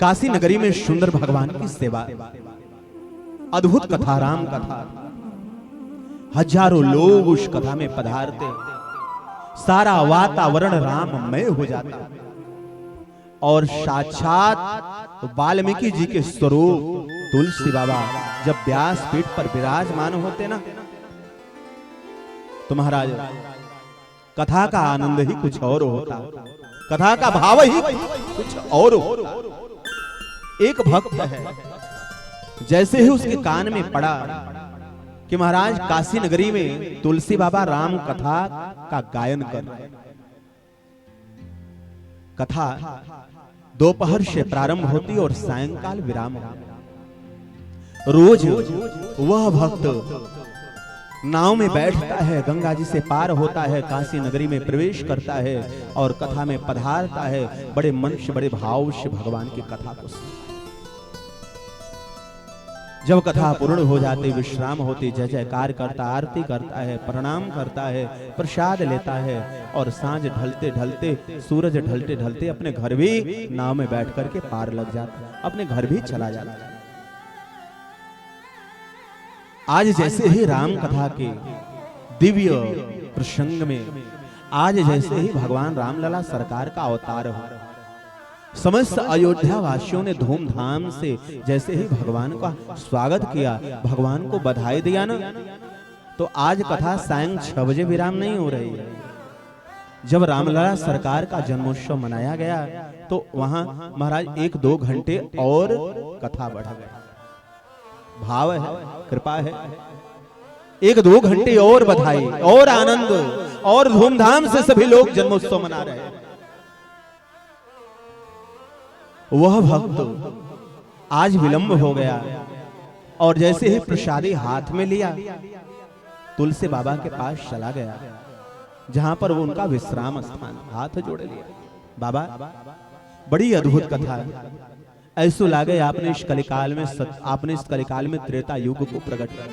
काशी नगरी में सुंदर भगवान की सेवा, अद्भुत कथा, राम कथा। हजारों लोग उस कथा में पधारते, सारा वातावरण राममय हो जाता और साक्षात वाल्मीकि जी के स्वरूप तुलसी बाबा जब व्यास पीठ पर विराजमान होते ना, तो महाराज कथा का आनंद ही कुछ और होता, कथा का भाव ही कुछ और होता। एक भक्त है, जैसे ही उसके कान में पड़ा कि महाराज काशी नगरी में तुलसी बाबा राम कथा का गायन कर रहे हैं। कथा दोपहर से प्रारंभ होती और सायंकाल विराम होता। रोज वह भक्त नाव में बैठता है, गंगा जी से पार होता है, काशी नगरी में प्रवेश करता है और कथा में पधारता है। बड़े मन से, बड़े भाव से भगवान की कथा को सुनता है। जब कथा पूर्ण हो जाती, विश्राम होती, जय जयकार करता, आरती करता है, प्रणाम करता है, प्रसाद लेता है और सांझ ढलते ढलते, सूरज ढलते ढलते अपने घर भी नाव में बैठ करके पार लग जाता, अपने घर भी चला जाता है। आज जैसे ही राम कथा के दिव्य प्रसंग में, आज जैसे ही भगवान रामलला सरकार का अवतार हो, समस्त अयोध्या वासियों ने धूमधाम से जैसे ही भगवान का स्वागत किया, भगवान को बधाई दिया ना, तो आज कथा सायं 6 बजे विराम नहीं हो रही है। जब रामलला सरकार का जन्मोत्सव मनाया गया तो वहां महाराज 1-2 घंटे और कथा बढ़ गई। भाव है, कृपा है, 1-2 घंटे और बधाई और आनंद और धूमधाम से सभी लोग जन्मोत्सव मना रहे हैं। वह भक्त आज विलंब हो गया और जैसे ही प्रसादी हाथ में लिया, तुलसी बाबा के पास चला गया, जहां पर वो उनका विश्राम स्थान, हाथ जोड़ लिया। बाबा, बड़ी अद्भुत कथा है, ऐसो लागे आपने इस कलिकाल में आपने इस कलिकाल में त्रेता युग को प्रकट किया।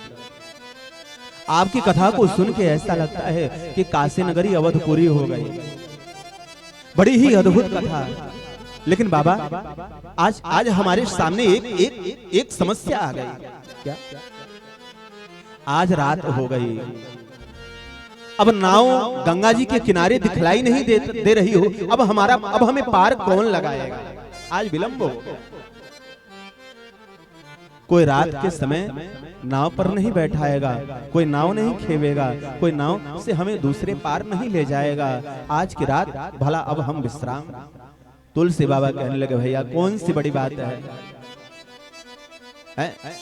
आपकी कथा को सुन के ऐसा लगता है कि काशी नगरी अवधपुरी हो गई। बड़ी ही अद्भुत कथा। लेकिन बाबा, आज हमारे सामने एक समस्या आ गई। क्या? आज रात हो गई, अब नाव गंगा जी के किनारे दिखलाई नहीं दे रही हो, अब हमें पार कौन लगाएगा? आज विलंब हो। कोई रात के समय नाव पर नहीं बैठाएगा, कोई नाव नहीं खेवेगा, कोई नाव से हमें दूसरे पार नहीं ले जाएगा। आज की रात भला अब हम विश्राम। तुलसी बाबा कहने लगे, भैया कौन सी बड़ी बात है?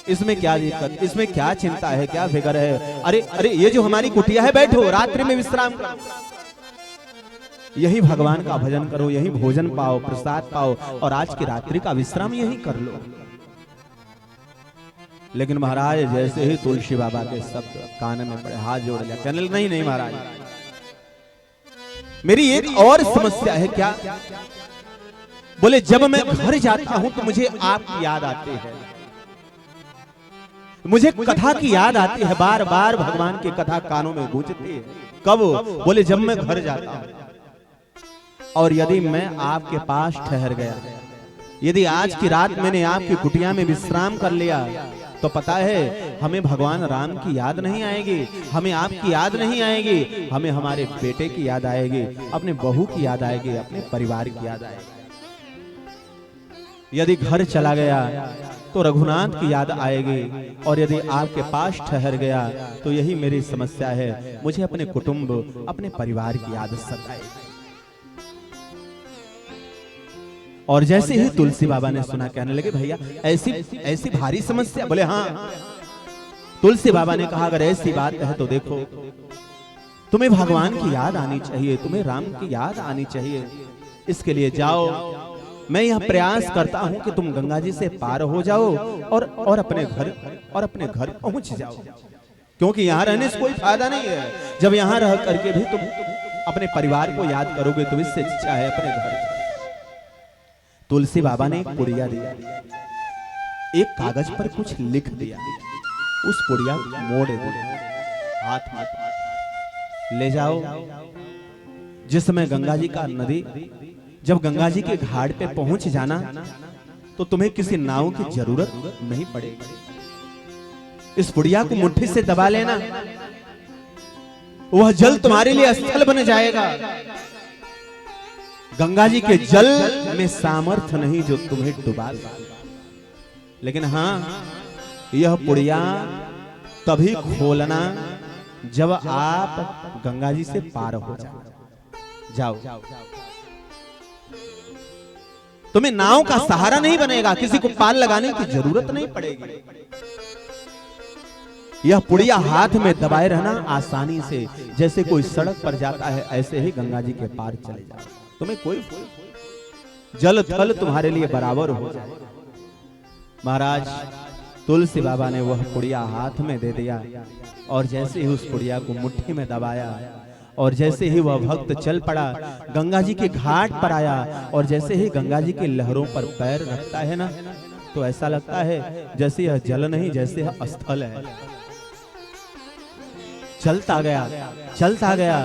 इसमें क्या दिक्कत, इसमें क्या चिंता है, क्या फिक्र है? अरे ये जो हमारी कुटिया है, बैठो, रात्रि में विश्राम करो, यही भगवान का भजन करो, यही भोजन पाओ, प्रसाद पाओ और आज की रात्रि का विश्राम यही कर लो। लेकिन महाराज जैसे ही तुलसी बाबा के शब्द कान में पड़े, हाथ जोड़ लिया, कहने लगे, नहीं महाराज, मेरी एक और समस्या है। क्या? बोले, जब मैं घर जाता हूं तो मुझे आपकी याद आती है, मुझे कथा की याद आती है, बार बार भगवान की कथा कानों में गूंजती है। कब? बोले, जब मैं घर जाता हूं और यदि मैं आपके पास ठहर गया, यदि आज की रात मैंने आपकी कुटिया में विश्राम कर लिया, तो पता है हमें भगवान राम की याद नहीं आएगी, हमें आपकी याद नहीं आएगी, हमें हमारे बेटे की याद आएगी, अपने बहू की याद आएगी, अपने परिवार की याद आएगी। यदि घर चला गया तो रघुनाथ की याद आएगी और यदि आपके पास ठहर गया तो यही मेरी समस्या है, मुझे अपने कुटुंब, अपने परिवार की याद सताएगी। और जैसे ही तुलसी बाबा ने सुना, कहने लगे, भैया ऐसी भारी समस्या? बोले, हाँ। तुलसी बाबा ने कहा, अगर ऐसी बात है तो देखो, तुम्हें भगवान की याद आनी चाहिए, तुम्हें राम की याद आनी चाहिए। इसके लिए जाओ, मैं यह प्रयास करता हूं कि तुम गंगा जी से पार हो जाओ और अपने घर पहुंच जाओ, क्योंकि यहां रहने से कोई फायदा नहीं है। जब यहां रह करके भी तुम अपने परिवार को याद करोगे तो इससे अच्छा है अपने घर। तुलसी बाबा ने एक पुड़िया दिया, एक कागज पर कुछ लिख दिया, उस पुड़िया मोड़ दिया, हाथ ले जाओ। जिस समय गंगा जी का नदी, जब गंगा जी के घाट पे पहुंच जाना तो तुम्हें किसी नाव की जरूरत नहीं पड़ेगी। इस पुड़िया को मुट्ठी से दबा लेना, वह जल तुम्हारे लिए स्थल बन जाएगा। गंगा जी के जल में सामर्थ्य नहीं जो तुम्हें डुबा दे, लेकिन हां यह पुड़िया तभी खोलना जब आप गंगा जी से पार हो जाओ। तुम्हें नाव का सहारा नहीं बनेगा, किसी को पाल लगाने की जरूरत नहीं पड़ेगी। यह पुड़िया हाथ में दबाए रहना आसानी से, जैसे कोई सड़क पर जाता है ऐसे ही गंगा जी के पार चले जाओ। तुम्हें कोई जल थल तुम्हारे लिए बराबर हो जाए। महाराज तुलसी बाबा ने वह पुड़िया हाथ में दे दिया और जैसे ही उस पुड़िया को मुट्ठी में दबाया और जैसे ही वह भक्त चल पड़ा, गंगा जी के घाट पर आया और जैसे ही गंगा जी की लहरों पर पैर रखता है ना, तो ऐसा लगता है जैसे यह जल नहीं, जैसे यह स्थल है। चलता गया,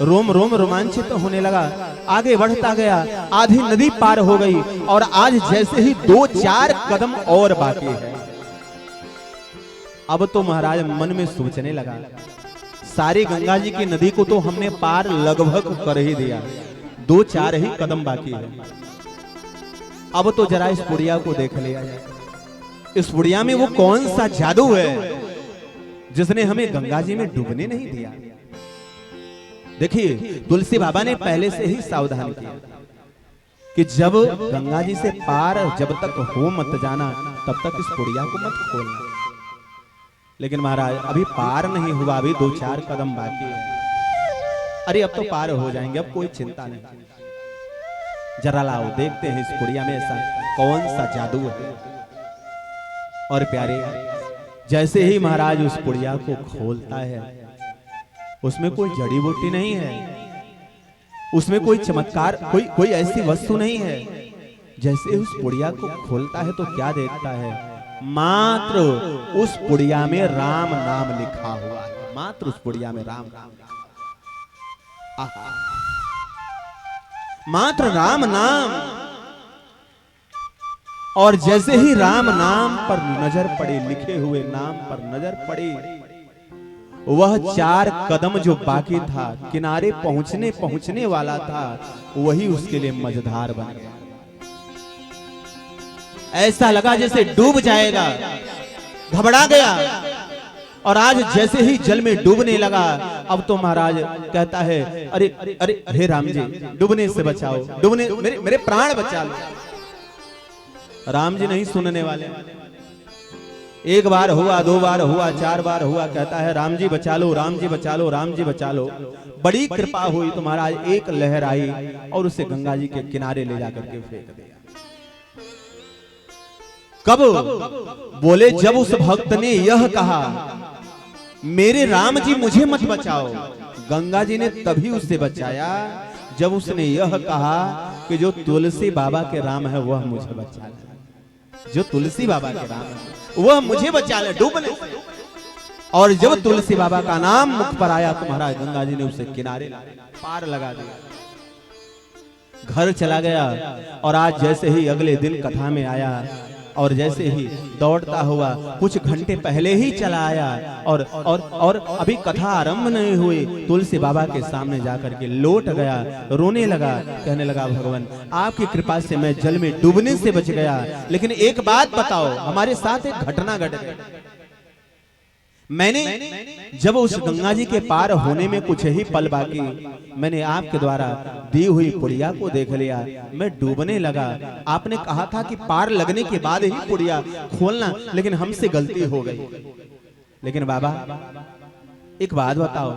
रोम रोम रोमांचित होने लगा, आगे बढ़ता गया, आधी नदी पार हो गई और आज जैसे ही 2-4 कदम और बाकी है। अब तो महाराज मन में सोचने लगा, सारी गंगा जी की नदी को तो हमने पार लगभग कर ही दिया, 2-4 ही कदम बाकी है। अब तो जरा इस पुड़िया को देख लिया जाए, इस पुड़िया में वो कौन सा जादू है जिसने हमें गंगा जी में डूबने नहीं दिया। देखिए तुलसी बाबा ने पहले से ही सावधान किया कि जब गंगा जी से पार जब तक हो मत जाना, तब तक इस पुड़िया को मत खोलना। लेकिन महाराज अभी पार नहीं हुआ, अभी 2-4 कदम बाकी है। अरे अब तो पार हो जाएंगे, अब कोई चिंता नहीं। जरा लाओ देखते हैं इस पुड़िया में ऐसा कौन सा जादू है। और प्यारे जैसे ही महाराज उस पुड़िया को खोलता है, उसमें कोई जड़ी बूटी नहीं है, उसमें कोई चमत्कार, कोई ऐसी वस्तु नहीं है। जैसे ही उस पुड़िया को खोलता है तो क्या देखता है, मात्र उस पुड़िया में राम नाम लिखा हुआ है। मात्र उस पुड़िया में राम नाम, मात्र राम नाम। और जैसे ही राम नाम पर नजर पड़ी, लिखे हुए नाम पर नजर पड़ी, वह 4 कदम जो बाकी था, किनारे पहुंचने वाला था, वही उसके लिए मझधार बन गया। ऐसा लगा जैसे डूब जाएगा, घबरा गया। और आज जैसे ही जल में डूबने लगा, अब तो महाराज कहता है, अरे अरे हे राम जी, डूबने से बचाओ, डूबने मेरे प्राण बचा लो। राम जी नहीं सुनने वाले। एक बार हुआ, 2 बार हुआ, 4 बार हुआ, कहता है राम जी बचा लो, राम जी बचा लो, राम जी बचा लो। बड़ी कृपा हुई तो महाराज एक लहर आई और उसे गंगा जी के किनारे ले जाकर के फेंक दिया। कब बोले, जब उस भक्त ने यह कहा, मेरे राम जी मुझे मत बचाओ, गंगा जी ने तभी उसे बचाया जब उसने यह कहा कि जो तुलसी बाबा के राम है वह मुझे बचा ले। जो तुलसी बाबा के राम है वह मुझे बचा ले डूबने से। और जब तुलसी बाबा का नाम मुख पर आया तो महाराज गंगा जी ने उसे किनारे पार लगा दिया, घर चला गया। और आज जैसे ही अगले दिन कथा में आया और जैसे ही दौड़ता हुआ कुछ घंटे पहले ही चला आया और अभी कथा आरंभ नहीं हुई, तुलसी बाबा के सामने जाकर के लौट गया, रोने लगा, कहने लगा, भगवान आपकी कृपा से मैं जल में डूबने से बच गया, लेकिन एक बात बताओ, हमारे साथ एक घटना घट गई। मैंने जब उस गंगा जी के पार होने में कुछ ही पल बाकी, मैंने आपके द्वारा दी हुई पुड़िया को देख लिया, मैं डूबने लगा। आपने कहा था कि पार लगने के बाद ही पुड़िया खोलना, लेकिन हमसे गलती हो गई। लेकिन बाबा एक बात बताओ,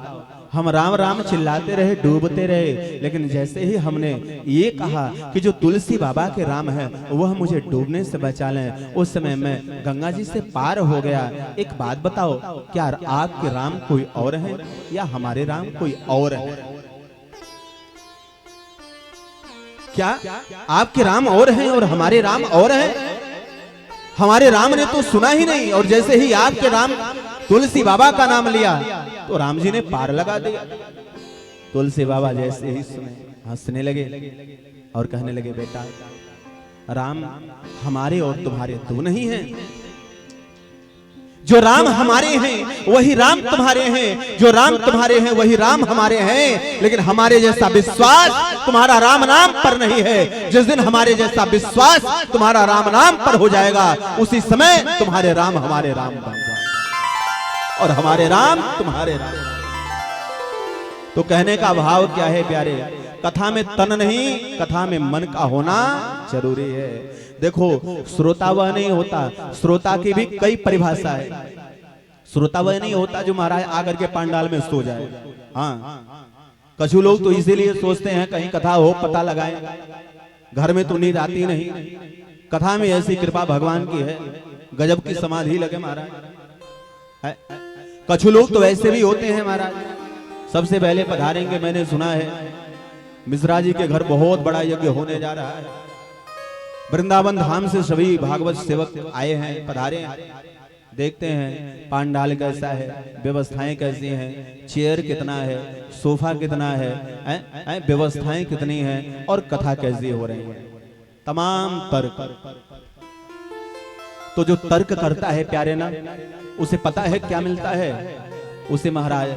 हम राम राम चिल्लाते रहे, डूबते रहे, लेकिन जैसे ही हमने ये कहा कि जो तुलसी बाबा के राम है वह मुझे डूबने से बचा लें, उस समय मैं गंगा जी से पार हो गया। एक बात बताओ, क्या आपके राम कोई और है या हमारे राम कोई और है? क्या आपके राम और हैं और हमारे राम और हैं? हमारे राम ने तो सुना ही नहीं, और जैसे ही आपके राम तुलसी बाबा का नाम लिया तो राम जी ने पार लगा दिया। तुलसी बाबा जैसे ही सुने हंसने लगे और कहने लगे, बेटा राम हमारे और तुम्हारे दो नहीं हैं। जो राम हमारे हैं वही राम तुम्हारे हैं, जो राम तुम्हारे हैं वही राम हमारे हैं। लेकिन हमारे जैसा विश्वास तुम्हारा राम नाम पर नहीं है। जिस दिन हमारे जैसा विश्वास तुम्हारा राम नाम पर हो जाएगा, उसी समय तुम्हारे राम हमारे राम बन जाएंगे और हमारे राम तुम्हारे राम। तो कहने का भाव क्या है प्यारे? कथा में तन नहीं, कथा में मन का होना जरूरी है। देखो, श्रोता वह नहीं होता, श्रोता की भी कई परिभाषा है। श्रोता वह नहीं होता जो महाराज आकर के पांडाल में सो जाए। हाँ, कुछ लोग तो इसीलिए सोचते हैं कहीं कथा हो पता लगाएं, घर में तो नींद आती नहीं। कथा में ऐसी कृपा भगवान की है, गजब की समाधि लगे महाराज। कुछ लोग तो ऐसे भी होते हैं महाराज, सबसे पहले पधारेंगे। मैंने सुना है मिश्रा जी के घर बहुत बड़ा यज्ञ होने जा रहा है, वृंदावन धाम से सभी भागवत सेवक आए हैं, पधारे हैं। देखते हैं पांडाल कैसा है, व्यवस्थाएं कैसी हैं, चेयर कितना है, सोफा कितना है, व्यवस्थाएं कितनी हैं और कथा कैसी हो रही है। तमाम तर्क। तो जो तर्क करता है प्यारे ना, उसे पता है क्या मिलता है? उसे महाराज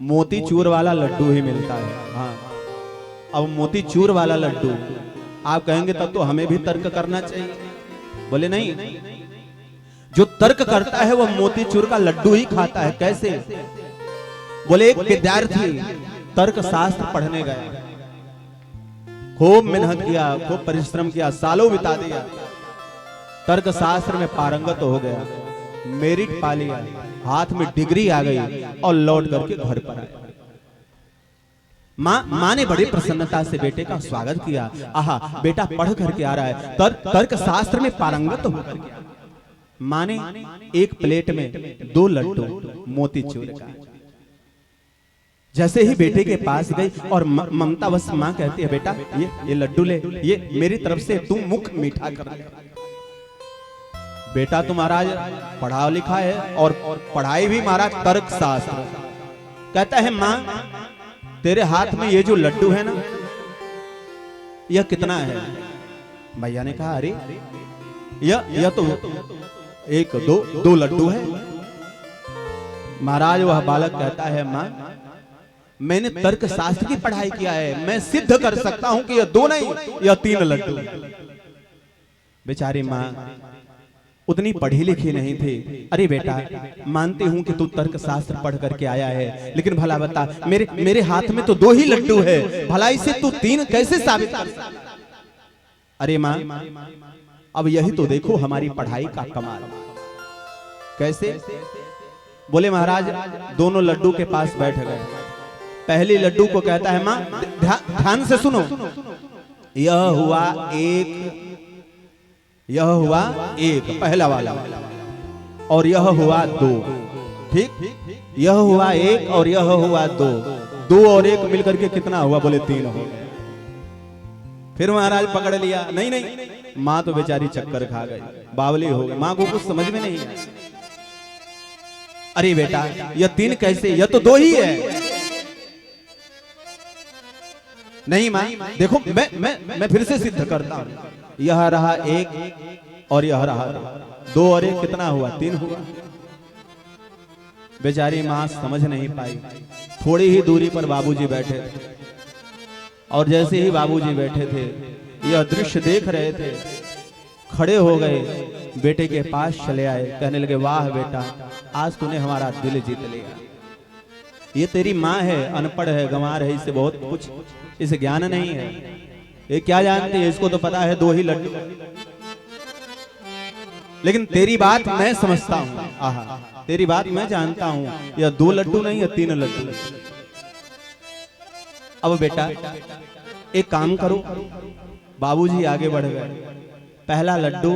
मोती चूर वाला लड्डू ही मिलता है। हाँ, अब मोती चूर वाला लड्डू आप कहेंगे तब तो हमें भी तर्क करना चाहिए। बोले नहीं, जो तर्क करता है वह मोती चूर का लड्डू ही खाता है। कैसे? बोले एक विद्यार्थी तर्क शास्त्र पढ़ने गया, खूब मेहनत किया, खूब परिश्रम किया, सालों बिता दिया, तर्क शास्त्र में पारंगत हो गया, मेरिट पा लिया, हाथ में डिग्री आ गई और लौट करके घर पर आया। माँ ने बड़ी प्रसन्नता से बेटे का स्वागत किया। आहा, बेटा पढ़ करके आ रहा है, तर्क शास्त्र में पारंगत हो करके। माँ ने एक प्लेट में 2 लड्डू मोतीचूर का, जैसे ही बेटे के पास गई और ममतावश माँ कहती है, बेटा ये लड्डू ले, ये मेरी तरफ से तू मुख मीठा कर ले। बेटा तो महाराज पढ़ा लिखा है और पढ़ाई भी महाराज तर्क शास्त्र। कहता है, माँ तेरे हाथ में ये जो लड्डू है ना, यह कितना है? भैया ने कहा, अरे यह तो 1 2 लड्डू है। महाराज वह बालक कहता है, माँ मैंने तर्क शास्त्र की पढ़ाई किया है, मैं सिद्ध कर सकता हूं कि यह 2 नहीं, यह 3 लड्डू। बेचारी माँ उतनी पढ़ी लिखी नहीं थी। अरे बेटा, मानती हूं कि तू तर्क शास्त्र पढ़ करके आया है, लेकिन भला बता, मेरे हाथ में तो 2 ही लड्डू है, भला इसे तू 3 कैसे साबित कर सकता? अरे माँ, अब यही तो देखो हमारी पढ़ाई का कमाल। कैसे? बोले महाराज दोनों लड्डू के पास बैठ गए। पहली लड्डू को कहता है, माँ ध्यान से सुनो, यह हुआ 1, यह हुआ 1 पहला वाला, और यह हुआ 2। ठीक, यह हुआ 1 और यह हुआ 2। 2 और 1 मिलकर के कितना हुआ? बोले 3 हो गया। फिर महाराज पकड़ लिया। नहीं नहीं, माँ तो बेचारी चक्कर खा गई, बावली हो गई, माँ को कुछ समझ में नहीं आया। अरे बेटा यह 3 कैसे? यह तो 2 ही है। नहीं माँ देखो, मैं फिर से सिद्ध करता हूं, यह रहा 1 और यह रहा 2 और 1 कितना हुआ? 3 हुआ। बेचारी माँ समझ नहीं पाई। थोड़ी ही दूरी पर बाबूजी बैठे थे, और जैसे ही बाबूजी बैठे थे, यह दृश्य देख रहे थे, खड़े हो गए, बेटे के पास चले आए, कहने लगे, वाह बेटा, आज तूने हमारा दिल जीत लिया। ये तेरी माँ है, अनपढ़ है, गंवार है, इसे बहुत कुछ इसे ज्ञान नहीं है, ये क्या जानती है, इसको तो पता है 2 ही लड्डू, लेकिन तेरी बात मैं समझता हूं। आहा, तेरी बात मैं जानता हूं, यह 2 लड्डू नहीं, यह 3 लड्डू। अब बेटा एक काम करो। बाबूजी आगे बढ़ गए, पहला लड्डू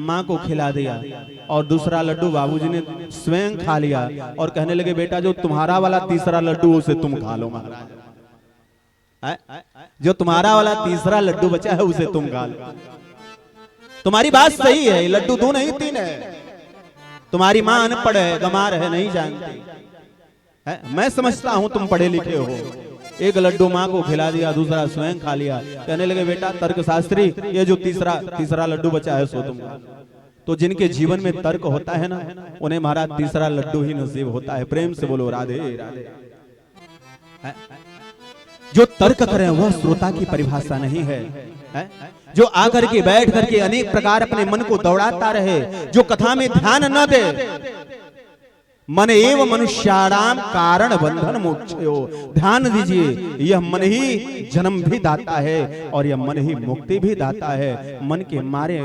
माँ को खिला दिया और दूसरा लड्डू बाबूजी ने स्वयं खा लिया, और कहने लगे, बेटा जो तुम्हारा वाला तीसरा लड्डू उसे तुम खा लो महाराज। जो तुम्हारा वाला तीसरा लड्डू बचा है उसे तुम खा लो। तुम्हारी बात सही है, लड्डू 2 नहीं 3 है। तुम्हारी माँ अनपढ़ है, गंवार है, नहीं जानती है। मैं समझता हूं तुम पढ़े लिखे हो, एक लड्डू माँ को खिला दिया, दूसरा स्वयं खा लिया। कहने लगे बेटा तर्क शास्त्री, ये जो तीसरा लड्डू बचा है सो तुम। तो जिनके जीवन में तर्क होता है ना, उन्हें महाराज तीसरा लड्डू ही नसीब होता है। प्रेम से बोलो राधे राधे। जो तर्क करें वह श्रोता की परिभाषा नहीं है, जो आकर के बैठ करके अनेक प्रकार अपने मन को दौड़ाता रहे, जो कथा में ध्यान न दे। मन एव मनुष्याणाम कारण बंधन मोक्षयो। ध्यान दीजिए, यह मन ही जन्म भी दाता है और यह मन ही मुक्ति भी दाता है। मन के मारे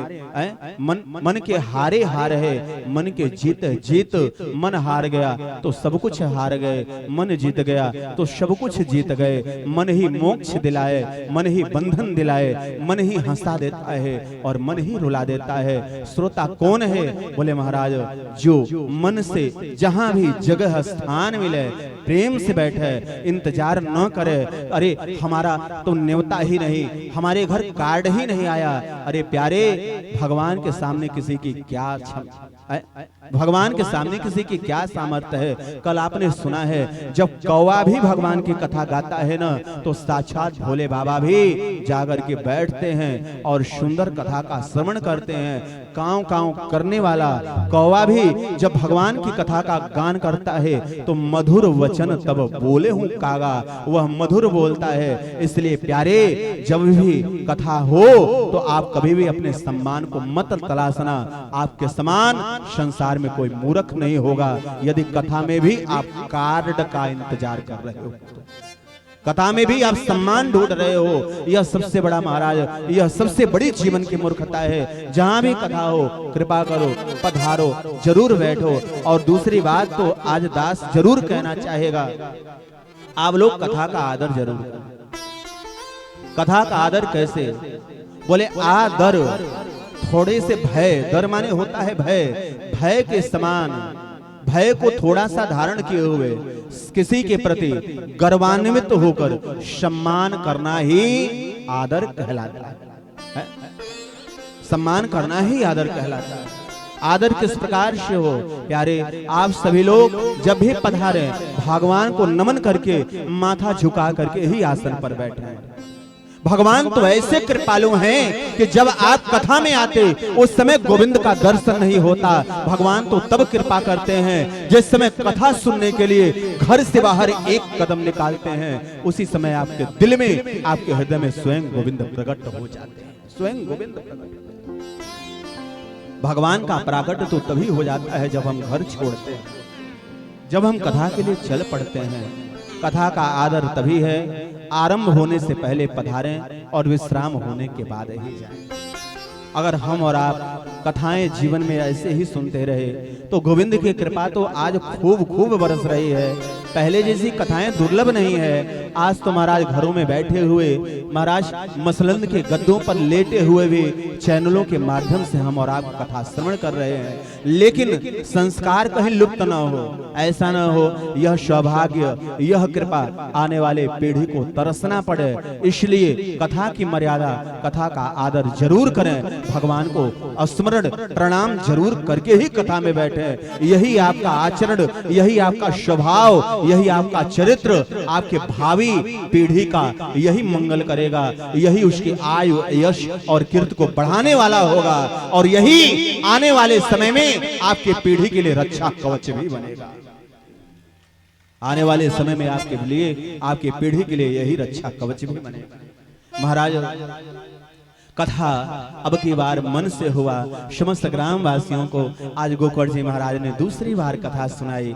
मन के हारे हार है, मन के जीत। मन हार गया तो सब कुछ हार गए, मन जीत गया तो सब कुछ जीत गए। मन ही मोक्ष दिलाए, मन ही बंधन दिलाए, मन ही हंसा देता है और मन ही रुला देता है। श्रोता कौन है? बोले महाराज जो मन से जहां भी जगह स्थान मिले प्रेम से बैठे, इंतजार न करे। अरे हमारा तो न्योता ही नहीं, हमारे घर कार्ड ही नहीं आया। अरे प्यारे, भगवान के सामने किसी की क्या भगवान के सामने किसी की क्या सामर्थ्य है? कल आपने सुना है जब कौवा भी भगवान की कथा गाता है ना, तो साक्षात भोले बाबा भी जाकर के बैठते हैं और सुंदर कथा का श्रवण करते हैं। कांव कांव करने वाला कौवा भी जब भगवान की कथा का गान करता है तो मधुर वचन तब बोले हूँ कागा, वह मधुर बोलता है। इसलिए प्यारे, जब भी कथा हो तो आप कभी भी अपने सम्मान को मत तलाशना। आपके समान संसार में कोई मूर्ख नहीं होगा। यदि कथा में भी आप कार्ड का इंतजार कर रहे हो, कथा में भी आप सम्मान ढूंढ रहे हो, यह सबसे बड़ा महाराज, यह सबसे बड़ी जीवन की मूर्खता है। जहां भी कथा हो कृपा करो, पधारो, जरूर बैठो। और दूसरी बात तो आज दास जरूर कहना चाहेगा, आप लोग कथा का आदर जरूर करें। कथा का आदर कैसे? बोले आदर थोड़े से भय, दर माने होता है भय, भय के समान, भय को थोड़ा सा धारण किए हुए किसी के प्रति गर्वान्वित होकर सम्मान करना ही आदर कहलाता है। सम्मान करना ही आदर कहलाता है। आदर किस प्रकार से हो? प्यारे, आप सभी लोग जब भी पधारे भगवान को नमन करके माथा झुका करके ही आसन पर बैठे। भगवान तो ऐसे कृपालु हैं कि जब आप कथा में आते उस समय गोविंद का दर्शन नहीं होता। भगवान तो तब कृपा करते हैं जिस समय कथा सुनने के लिए घर से बाहर एक कदम निकालते हैं, उसी समय आपके दिल में, आपके हृदय में स्वयं गोविंद प्रकट हो जाते हैं। स्वयं गोविंद प्रकट। भगवान का प्राकट तो तभी हो जाता है जब हम घर छोड़ते हैं, जब हम कथा के लिए चल पड़ते हैं। कथा का आदर तभी है आरंभ होने से पहले पधारें और विश्राम होने के बाद ही जाएं। अगर हम और आप कथाएं जीवन में ऐसे ही सुनते रहे तो गोविंद की कृपा तो आज खूब खूब बरस रही है। पहले जैसी कथाएं दुर्लभ नहीं है। आज तो महाराज घरों में बैठे हुए, महाराज मसलन के गद्दों पर लेटे हुए भी चैनलों के माध्यम से हम और आप कथा श्रवण कर रहे हैं। लेकिन संस्कार कहीं लुप्त न हो, ऐसा न हो। यह सौभाग्य, यह कृपा आने वाले पीढ़ी को तरसना पड़े। इसलिए कथा की मर्यादा, कथा का आदर जरूर करें। भगवान को स्मरण प्रणाम जरूर करके ही कथा में बैठे। यही आपका आचरण, यही आपका स्वभाव, यही आपका चरित्र आपके भावी पीढ़ी का यही मंगल करेगा। यही उसकी आयु, यश और कीर्ति को बढ़ाने वाला होगा और यही आने वाले समय में आपके पीढ़ी के लिए रक्षा कवच भी बनेगा। आने वाले समय में आपके लिए, आपके पीढ़ी के लिए यही रक्षा कवच भी बनेगा। महाराज, कथा अब की बार मन से हुआ। समस्त ग्रामवासियों को आज गोकर्ण जी महाराज ने दूसरी बार कथा सुनाई।